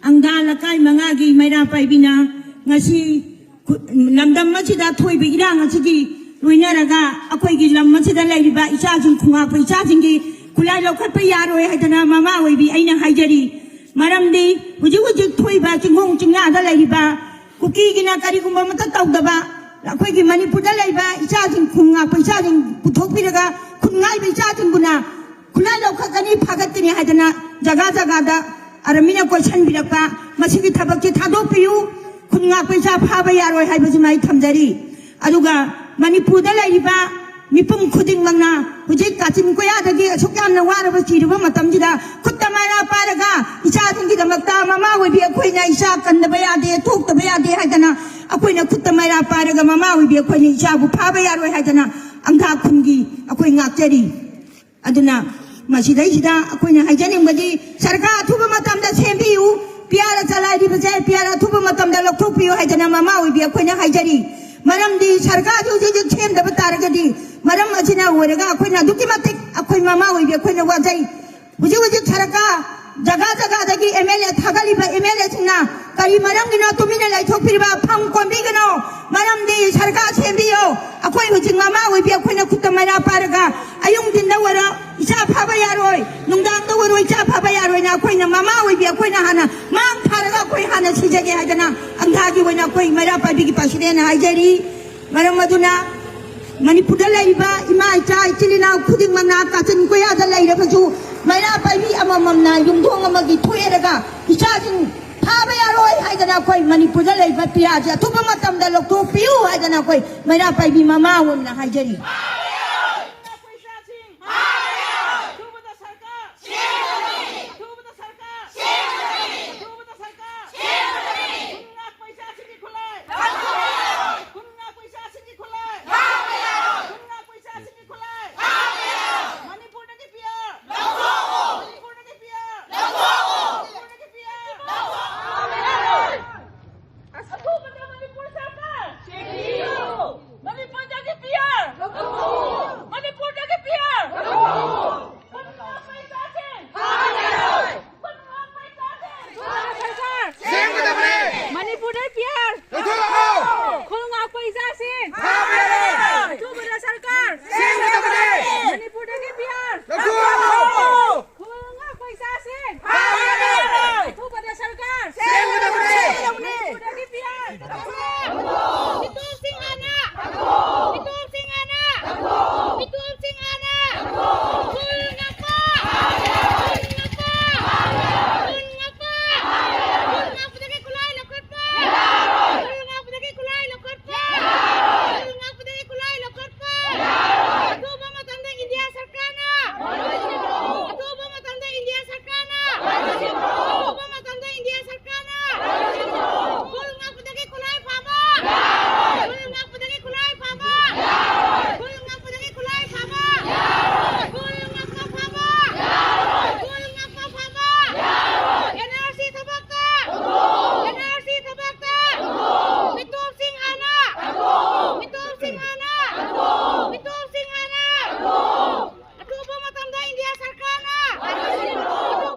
Angda lakai mangagi maira paibina ngasi lamdam masida thoi bi irang asigi loina raga akoi gi lam masida lairiba icha jing khunga pa icha jing gi kulai lokhat pa yaroi haidana mama oi bi aina haijari maramdi huji huji thoi ba jinghong jingna da lairiba kuki gina kari gumba mata tawdaba akoi gi manipur da laiba icha jing khunga pa icha jing puthok piraga khungai bi icha jing guna kulai lokhat kani phagatini haidana jaga jaga da Aramina question bilapa masigi thabakji thadokpiyu khunga paisa phaba yaroi haibasi mai thamjari aduga manipur da laiba mipum khuding mangna hujik kachin koya dagi asukyan na waraba chirba matamjida khutta maira paraga isa thingi damakta mama webi akhoina isa kandaba yade thokta yade haidana akhoina khutta maira paraga mama webi akhoina isa bu phaba yaroi haidana angtha khungi akhoi ngakjari aduna Masidai akoina hajaning badi sarkar thuba matamda sembiu piara chalai di bajai piara thuba matamda lokthokpiu haijana mama oibi akoina haijari maramdi sarkar ju chem da bataragadi maram achina orega akoina duki matik akoi mama oibi akoina wajai huji sarkar jaga jaga dagi MLA thagali ba MLA china kari maram gina tumina lai thokpirba phang kombi gino maramdi sarkar sembiu akoi huji mama oibi akoina kutamara paraga ayung dinda wara Isa phaba yaroi nungdang da waroi isa phaba yaroi na koi na mama oi bi koi na hana mang tharaga koi hana sijage hajana angha gi wena koi mara pa bi gi paside na hajari maram maduna manipur da laiba ima isa ichilina khuding mangna kachin koi ada laira baju mara pa bi amamam na yungdong amagi thoeraga isa jin phaba yaroi hajana koi manipur da laiba pia ja thuba matam da lokto piu hajana koi mara pa bi mama won na hajari Manipur